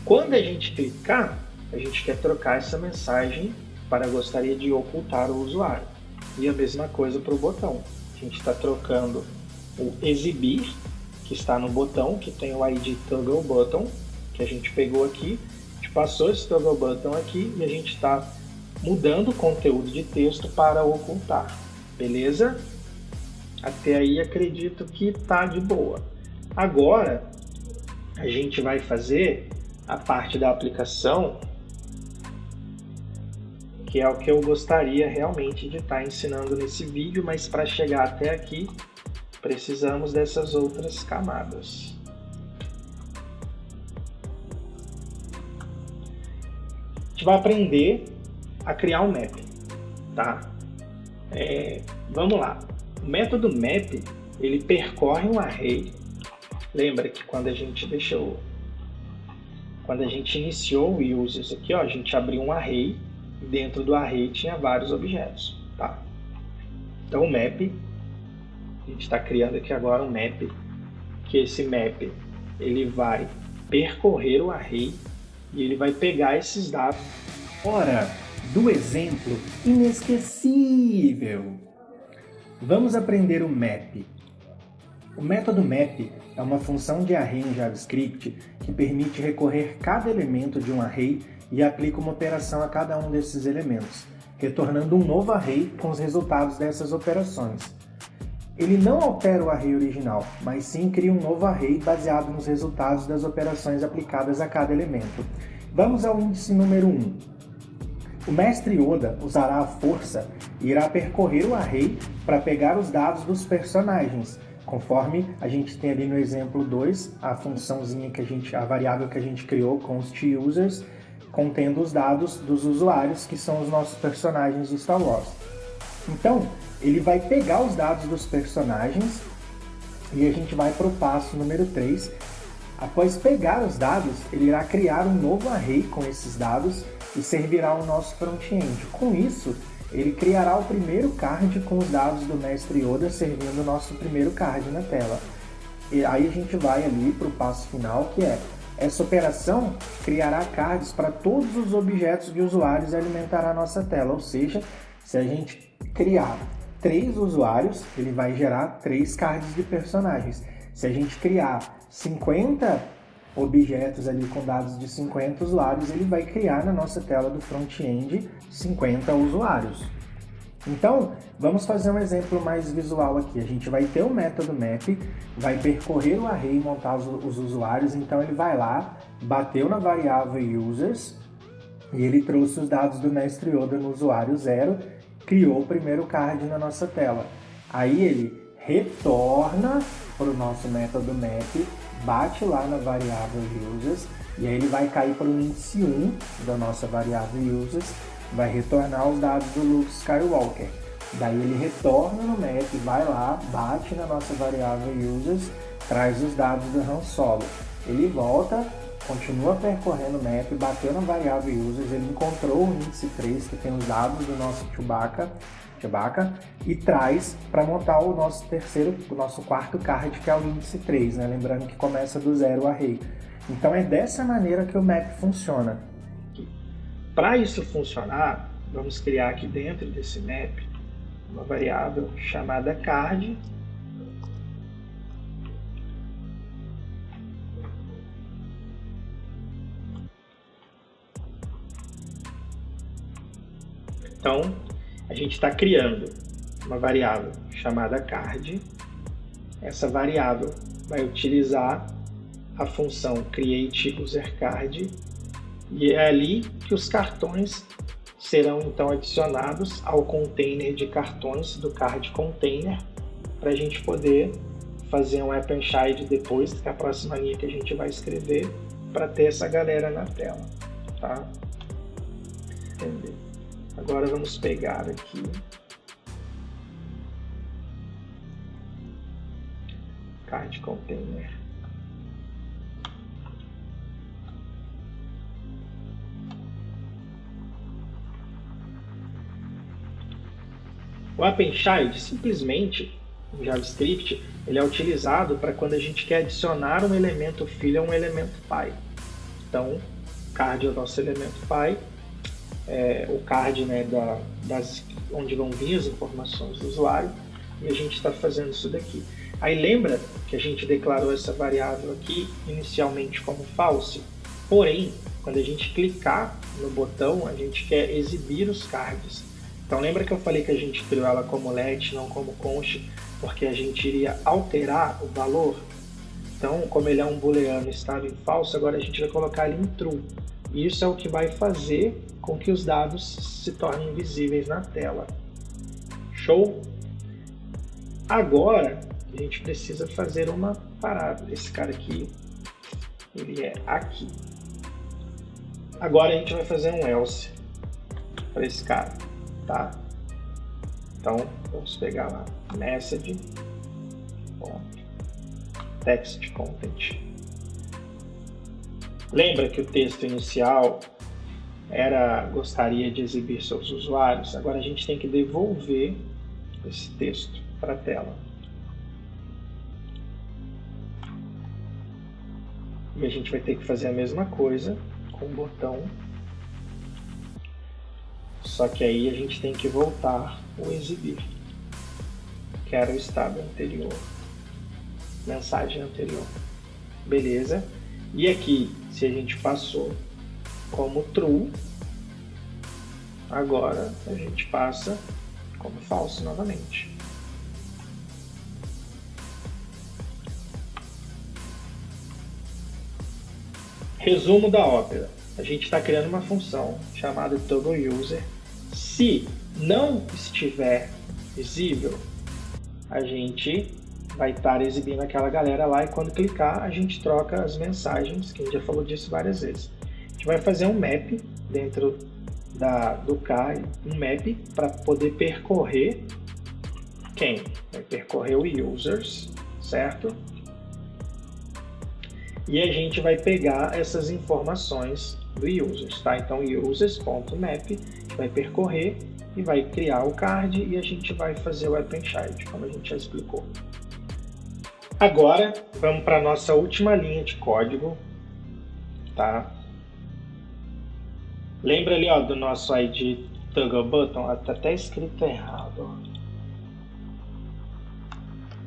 Quando a gente clicar, a gente quer trocar essa mensagem para gostaria de ocultar o usuário. E a mesma coisa para o botão. A gente está trocando o exibir, que está no botão, que tem o ID toggle button, que a gente pegou aqui, a gente passou esse toggle button aqui e a gente está mudando o conteúdo de texto para ocultar. Beleza? Até aí acredito que está de boa. Agora a gente vai fazer a parte da aplicação, que é o que eu gostaria realmente de estar ensinando nesse vídeo, mas para chegar até aqui precisamos dessas outras camadas. A gente vai aprender a criar um map, tá? Vamos lá. O método map, ele percorre um array. Lembra que quando a gente iniciou o users aqui, ó, a gente abriu um array e dentro do array tinha vários objetos, tá? Então o map, a gente está criando aqui agora um map, que esse map ele vai percorrer o array e ele vai pegar esses dados. Hora do exemplo inesquecível! Vamos aprender o map. O método map é uma função de array em JavaScript que permite recorrer cada elemento de um array e aplica uma operação a cada um desses elementos, retornando um novo array com os resultados dessas operações. Ele não altera o array original, mas sim cria um novo array baseado nos resultados das operações aplicadas a cada elemento. Vamos ao índice número 1. O mestre Oda usará a força e irá percorrer o array para pegar os dados dos personagens, conforme a gente tem ali no exemplo 2, a funçãozinha a variável que a gente criou com os TUsers, contendo os dados dos usuários, que são os nossos personagens de Star Wars. Então, ele vai pegar os dados dos personagens e a gente vai para o passo número 3. Após pegar os dados, ele irá criar um novo array com esses dados e servirá ao nosso front-end. Com isso, ele criará o primeiro card com os dados do Mestre Yoda servindo o nosso primeiro card na tela. E aí a gente vai ali para o passo final, que é: essa operação criará cards para todos os objetos de usuários e alimentará a nossa tela. Ou seja, se a gente criar 3 usuários, ele vai gerar 3 cards de personagens. Se a gente criar 50 objetos ali com dados de 50 usuários, ele vai criar na nossa tela do front-end 50 usuários. Então, vamos fazer um exemplo mais visual aqui. A gente vai ter o método map, vai percorrer o array e montar os usuários. Então, ele vai lá, bateu na variável users e ele trouxe os dados do Mestre Yoda no usuário 0, criou o primeiro card na nossa tela. Aí ele retorna para o nosso método map, bate lá na variável users e aí ele vai cair para o índice 1 da nossa variável users, vai retornar os dados do Luke Skywalker. Daí ele retorna no map, vai lá, bate na nossa variável users, traz os dados do Han Solo. Ele volta, continua percorrendo o map, bateu na variável users, ele encontrou o índice 3, que tem os dados do nosso Chewbacca, e traz para montar o nosso quarto card, que é o índice 3, né? Lembrando que começa do 0 o array. Então é dessa maneira que o map funciona. Para isso funcionar, vamos criar aqui dentro desse map uma variável chamada card. Então, a gente está criando uma variável chamada card. Essa variável vai utilizar a função createUserCard e é ali que os cartões serão então adicionados ao container de cartões do card container para a gente poder fazer um AppNShide depois, que é a próxima linha que a gente vai escrever, para ter essa galera na tela, tá? Entender. Agora vamos pegar aqui card container. O AppNShide, simplesmente, em JavaScript, ele é utilizado para quando a gente quer adicionar um elemento filho a um elemento pai. Então, card é o nosso elemento pai, o card, né, onde vão vir as informações do usuário, e a gente está fazendo isso daqui. Aí lembra que a gente declarou essa variável aqui inicialmente como false, porém, quando a gente clicar no botão, a gente quer exibir os cards. Então lembra que eu falei que a gente criou ela como let, não como const, porque a gente iria alterar o valor? Então, como ele é um booleano estado em falso, agora a gente vai colocar ele em true. E isso é o que vai fazer com que os dados se tornem visíveis na tela. Show? Agora, a gente precisa fazer uma parada. Esse cara aqui, ele é aqui. Agora a gente vai fazer um else para esse cara, tá? Então, vamos pegar lá, message, text content. Lembra que o texto inicial era gostaria de exibir seus usuários? Agora a gente tem que devolver esse texto para a tela. E a gente vai ter que fazer a mesma coisa com o botão, só que aí a gente tem que voltar o exibir, que era o estado anterior, mensagem anterior. Beleza? E aqui, se a gente passou como true, agora a gente passa como false novamente. Resumo da ópera. A gente está criando uma função chamada ToggleUser. Se não estiver visível, a gente vai estar exibindo aquela galera lá, e quando clicar a gente troca as mensagens, que a gente já falou disso várias vezes. A gente vai fazer um map dentro do car, um map para poder percorrer quem? Vai percorrer o users, certo? E a gente vai pegar essas informações do users, tá? Então users.map, a gente vai percorrer e vai criar o card e a gente vai fazer o Append Child, como a gente já explicou. Agora, vamos para a nossa última linha de código, tá? Lembra ali, ó, do nosso ID Toggle Button? Tá até escrito errado, ó.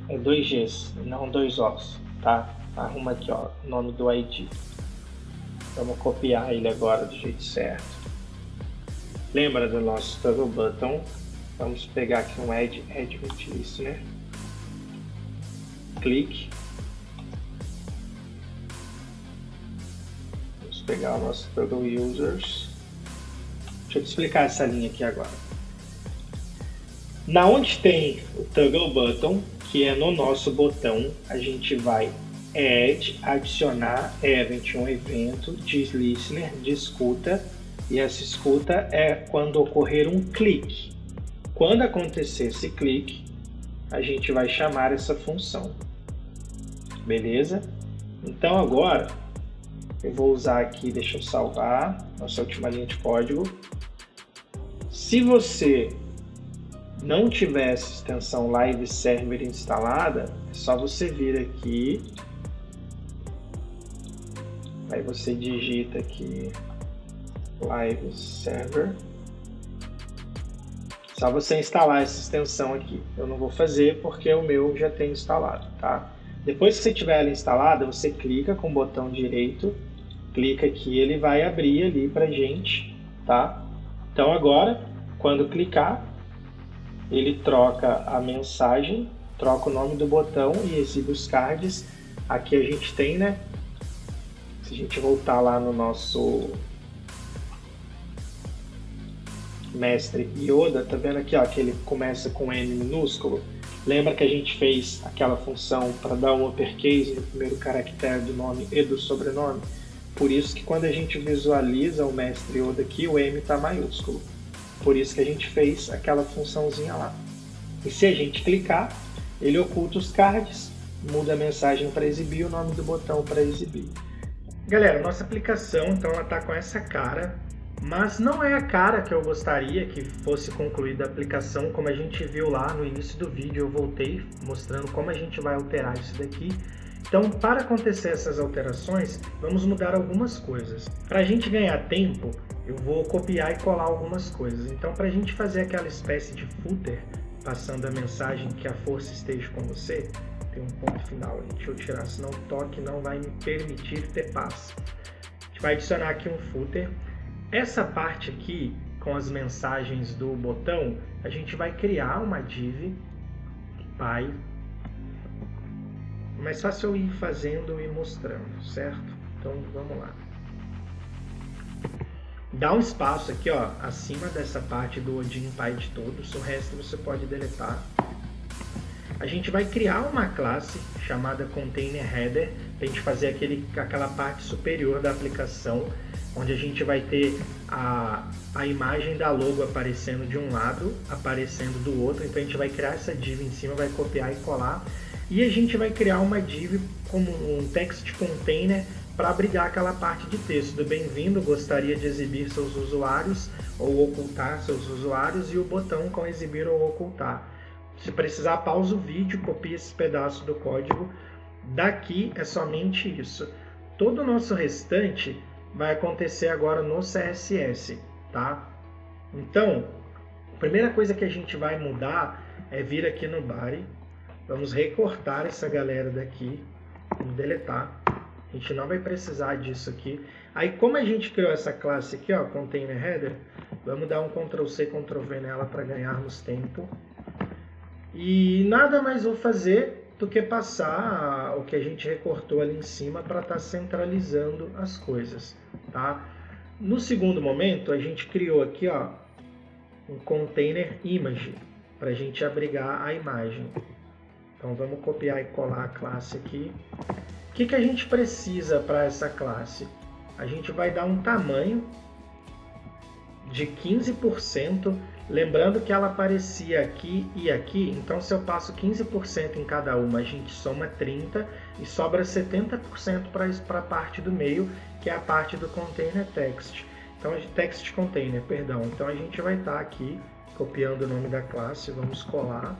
É 2 Gs, não 2 Os, tá? Arruma aqui, ó, o nome do ID. Vamos copiar ele agora do jeito certo. Lembra do nosso Toggle Button? Vamos pegar aqui um Add Listener. Clique. Vamos pegar o nosso Toggle Users. Deixa eu te explicar essa linha aqui agora. Na onde tem o Toggle Button, que é no nosso botão, a gente vai adicionar event, um evento de listener, de escuta, e essa escuta é quando ocorrer um clique. Quando acontecer esse clique, a gente vai chamar essa função. Beleza? Então agora, eu vou usar aqui, deixa eu salvar, nossa última linha de código. Se você não tiver essa extensão Live Server instalada, é só você vir aqui, aí você digita aqui Live Server, só você instalar essa extensão aqui. Eu não vou fazer porque o meu já tem instalado, tá? Depois que você tiver ela instalada, você clica com o botão direito, clica aqui, ele vai abrir ali pra gente, tá? Então agora, quando clicar, ele troca a mensagem, troca o nome do botão e exibe os cards. Aqui a gente tem, né? Se a gente voltar lá no nosso mestre Yoda, tá vendo aqui, ó, que ele começa com N minúsculo? Lembra que a gente fez aquela função para dar um uppercase no primeiro caractere do nome e do sobrenome? Por isso que quando a gente visualiza o mestre Yoda aqui, o M está maiúsculo. Por isso que a gente fez aquela funçãozinha lá. E se a gente clicar, ele oculta os cards, muda a mensagem para exibir, o nome do botão para exibir. Galera, nossa aplicação, então, ela está com essa cara, mas não é a cara que eu gostaria que fosse concluída a aplicação. Como a gente viu lá no início do vídeo, eu voltei mostrando como a gente vai alterar isso daqui. Então, para acontecer essas alterações, vamos mudar algumas coisas. Para a gente ganhar tempo, eu vou copiar e colar algumas coisas. Então, para a gente fazer aquela espécie de footer, passando a mensagem que a força esteja com você, tem um ponto final aí, deixa eu tirar, senão o toque não vai me permitir ter paz. A gente vai adicionar aqui um footer. Essa parte aqui, com as mensagens do botão, a gente vai criar uma div by. Mais fácil eu ir fazendo e mostrando, certo? Então vamos lá. Dá um espaço aqui, ó, acima dessa parte do Odin Pai de todos, o resto você pode deletar. A gente vai criar uma classe chamada Container Header, para a gente fazer aquela parte superior da aplicação, onde a gente vai ter a imagem da logo aparecendo de um lado, aparecendo do outro. Então a gente vai criar essa div em cima, vai copiar e colar. E a gente vai criar uma div como um text container para abrigar aquela parte de texto do bem-vindo, gostaria de exibir seus usuários ou ocultar seus usuários, e o botão com exibir ou ocultar. Se precisar, pausa o vídeo, copia esse pedaço do código. Daqui é somente isso. Todo o nosso restante vai acontecer agora no CSS, tá? Então, a primeira coisa que a gente vai mudar é vir aqui no body. Vamos recortar essa galera daqui, vamos deletar. A gente não vai precisar disso aqui. Aí, como a gente criou essa classe aqui, ó, Container Header, vamos dar um Ctrl+C, Ctrl+V nela para ganharmos tempo. E nada mais vou fazer do que passar o que a gente recortou ali em cima para estar centralizando as coisas, tá? No segundo momento, a gente criou aqui, ó, um Container Image para a gente abrigar a imagem. Então vamos copiar e colar a classe aqui. O que a gente precisa para essa classe? A gente vai dar um tamanho de 15%, lembrando que ela aparecia aqui e aqui, então se eu passo 15% em cada uma, a gente soma 30% e sobra 70% para a parte do meio, que é a parte do container text. Então, text container, perdão. Então a gente vai estar aqui copiando o nome da classe, vamos colar.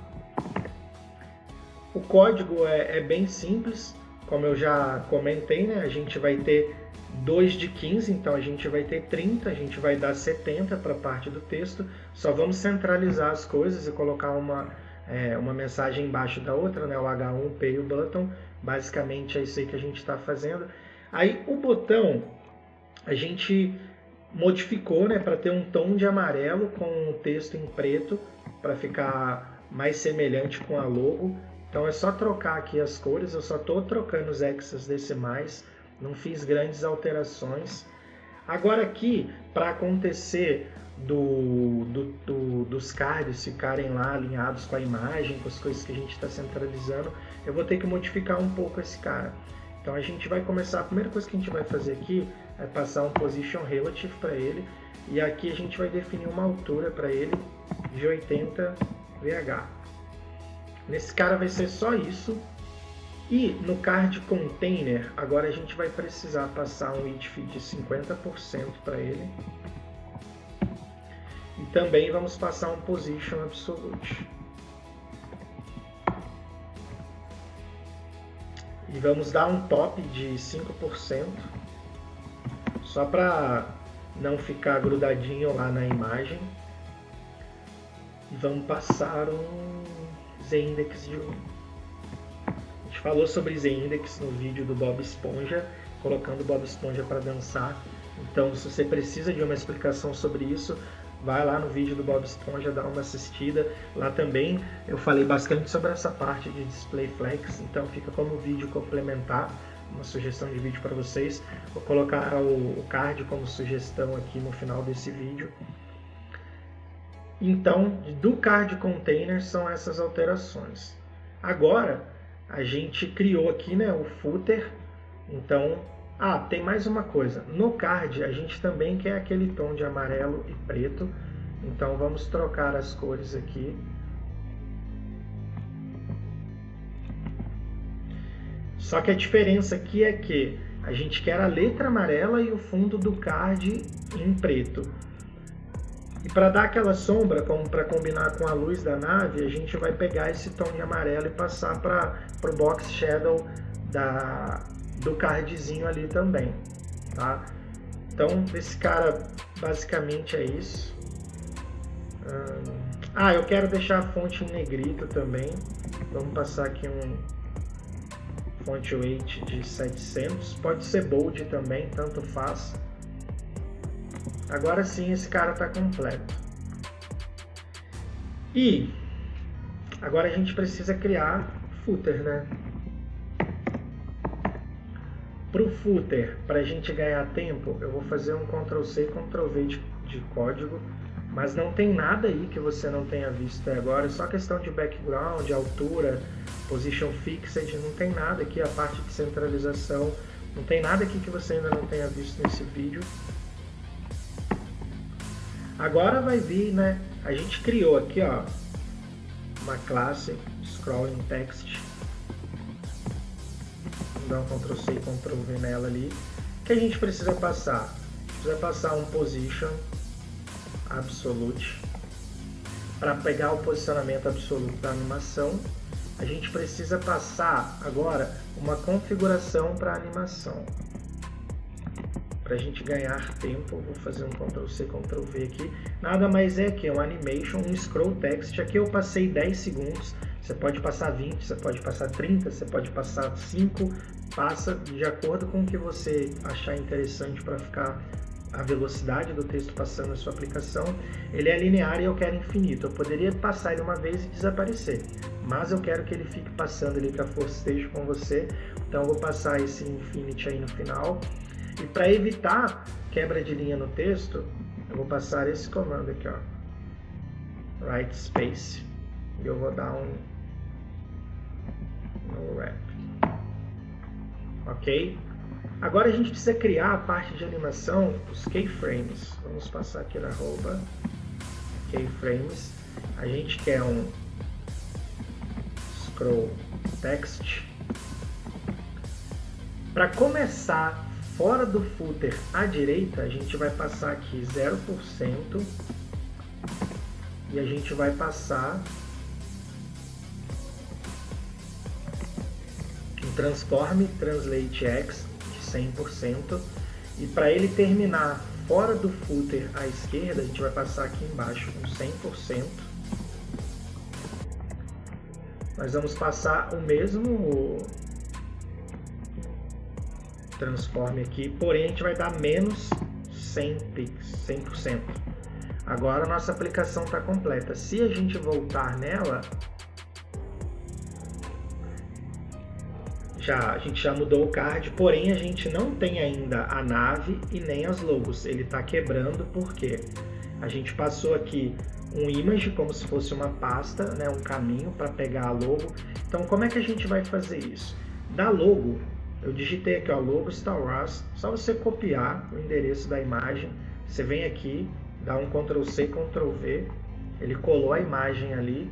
O código é bem simples, como eu já comentei, né? A gente vai ter 2 de 15, então a gente vai ter 30, a gente vai dar 70 para a parte do texto. Só vamos centralizar as coisas e colocar uma mensagem embaixo da outra, né? O H1, P e o button. Basicamente é isso aí que a gente está fazendo. Aí o botão a gente modificou, né, para ter um tom de amarelo com o texto em preto, para ficar mais semelhante com a logo. Então é só trocar aqui as cores, eu só estou trocando os hexadecimais, não fiz grandes alterações. Agora aqui, para acontecer dos cards ficarem lá alinhados com a imagem, com as coisas que a gente está centralizando, eu vou ter que modificar um pouco esse cara. Então a gente vai começar, a primeira coisa que a gente vai fazer aqui é passar um Position Relative para ele, e aqui a gente vai definir uma altura para ele de 80 VH. Nesse cara vai ser só isso. E no card container, agora a gente vai precisar passar um width de 50% para ele. E também vamos passar um Position Absolute. E vamos dar um top de 5%, só para não ficar grudadinho lá na imagem. E vamos passar um Z-Index de 1. A gente falou sobre Z-Index no vídeo do Bob Esponja, colocando o Bob Esponja para dançar. Então, se você precisa de uma explicação sobre isso, vai lá no vídeo do Bob Esponja, dá uma assistida. Lá também eu falei bastante sobre essa parte de Display Flex, então fica como vídeo complementar, uma sugestão de vídeo para vocês. Vou colocar o card como sugestão aqui no final desse vídeo. Então, do card container são essas alterações. Agora, a gente criou aqui, né, o footer. Então, tem mais uma coisa. No card, a gente também quer aquele tom de amarelo e preto. Então, vamos trocar as cores aqui. Só que a diferença aqui é que a gente quer a letra amarela e o fundo do card em preto. E para dar aquela sombra, como para combinar com a luz da nave, a gente vai pegar esse tom de amarelo e passar para o box shadow do cardzinho ali também, tá? Então, esse cara basicamente é isso. Eu quero deixar a fonte em negrito também. Vamos passar aqui um font weight de 700. Pode ser bold também, tanto faz. Agora sim, esse cara está completo. E agora a gente precisa criar footer, né? Para o footer, para a gente ganhar tempo, eu vou fazer um Ctrl+C, Ctrl+V de código, mas não tem nada aí que você não tenha visto até agora, é só questão de background, altura, position fixed, não tem nada aqui, a parte de centralização, não tem nada aqui que você ainda não tenha visto nesse vídeo. Agora vai vir, né? A gente criou aqui, ó, uma classe Scrolling Text. Vamos dar um Ctrl+C e Ctrl+V nela ali. O que a gente precisa passar? A gente precisa passar um Position Absolute. Para pegar o posicionamento absoluto da animação, a gente precisa passar agora uma configuração para a animação. Para a gente ganhar tempo, vou fazer um Ctrl+C, Ctrl+V aqui. Nada mais é que um animation, um scroll text. Aqui eu passei 10 segundos. Você pode passar 20, você pode passar 30, você pode passar 5. Passa de acordo com o que você achar interessante para ficar a velocidade do texto passando na sua aplicação. Ele é linear e eu quero infinito. Eu poderia passar ele uma vez e desaparecer, mas eu quero que ele fique passando ali, que a força esteja com você. Então eu vou passar esse infinity aí no final. E para evitar quebra de linha no texto, eu vou passar esse comando aqui, ó, write space, e eu vou dar um no wrap. Ok? Agora a gente precisa criar a parte de animação, os keyframes. Vamos passar aqui na arroba keyframes. A gente quer um scroll text. Para começar fora do footer à direita, a gente vai passar aqui 0% e a gente vai passar um Transform Translate X de 100%, e para ele terminar fora do footer à esquerda, a gente vai passar aqui embaixo com 100%. Nós vamos passar o mesmo transform aqui, porém a gente vai dar menos 100%. Agora a nossa aplicação está completa. Se a gente voltar nela, a gente já mudou o card, porém a gente não tem ainda a nave e nem as logos. Ele está quebrando porque a gente passou aqui um image como se fosse uma pasta, né, um caminho para pegar a logo. Então como é que a gente vai fazer isso? Da logo, eu digitei aqui, ó, logo Star Wars, só você copiar o endereço da imagem, você vem aqui, dá um Ctrl+C, Ctrl+V, ele colou a imagem ali,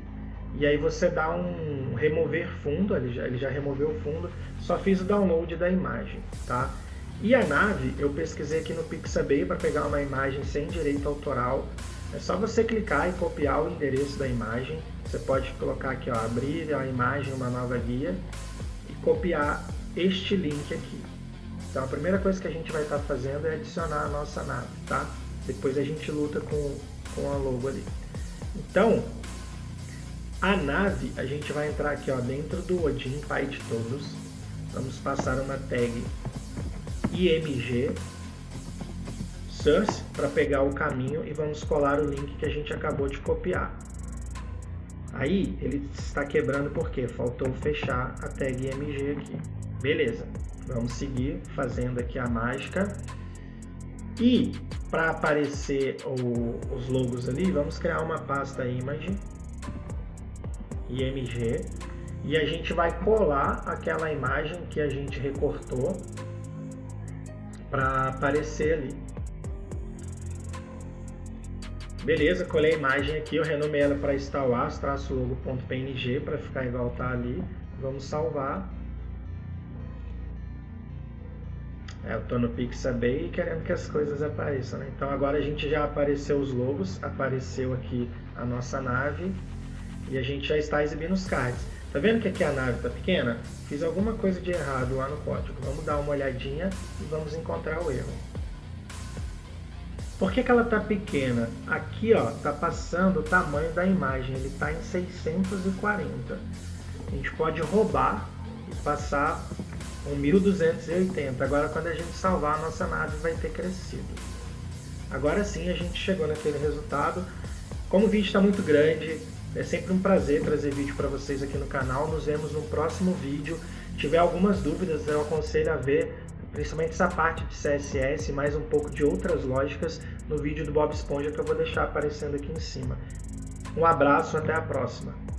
e aí você dá um remover fundo, ele já removeu o fundo, só fiz o download da imagem, tá? E a nave, eu pesquisei aqui no Pixabay para pegar uma imagem sem direito autoral. É só você clicar e copiar o endereço da imagem. Você pode colocar aqui, ó, abrir a imagem, uma nova guia, e copiar este link aqui. Então a primeira coisa que a gente vai estar fazendo é adicionar a nossa nave, tá? Depois a gente luta com a logo ali. Então, a nave, a gente vai entrar aqui, ó, dentro do Odin Pai de Todos. Vamos passar uma tag img source para pegar o caminho e vamos colar o link que a gente acabou de copiar. Aí ele está quebrando porque faltou fechar a tag img aqui. Beleza, vamos seguir fazendo aqui a mágica. E para aparecer os logos ali, vamos criar uma pasta image img e a gente vai colar aquela imagem que a gente recortou para aparecer ali. Beleza, colei a imagem aqui, eu renomei ela para Star Wars -logo.png para ficar igual tá ali. Vamos salvar. Eu estou no Pixabay querendo que as coisas apareçam, né? Então agora a gente já apareceu os logos, apareceu aqui a nossa nave e a gente já está exibindo os cards. Tá vendo que aqui a nave está pequena? Fiz alguma coisa de errado lá no código. Vamos dar uma olhadinha e vamos encontrar o erro. Por que ela está pequena? Aqui, ó, está passando o tamanho da imagem, ele está em 640. A gente pode roubar e passar um 1280. Agora quando a gente salvar, a nossa nave vai ter crescido. Agora sim a gente chegou naquele resultado. Como o vídeo está muito grande, é sempre um prazer trazer vídeo para vocês aqui no canal. Nos vemos no próximo vídeo. Se tiver algumas dúvidas, eu aconselho a ver principalmente essa parte de CSS e mais um pouco de outras lógicas no vídeo do Bob Esponja que eu vou deixar aparecendo aqui em cima. Um abraço, até a próxima!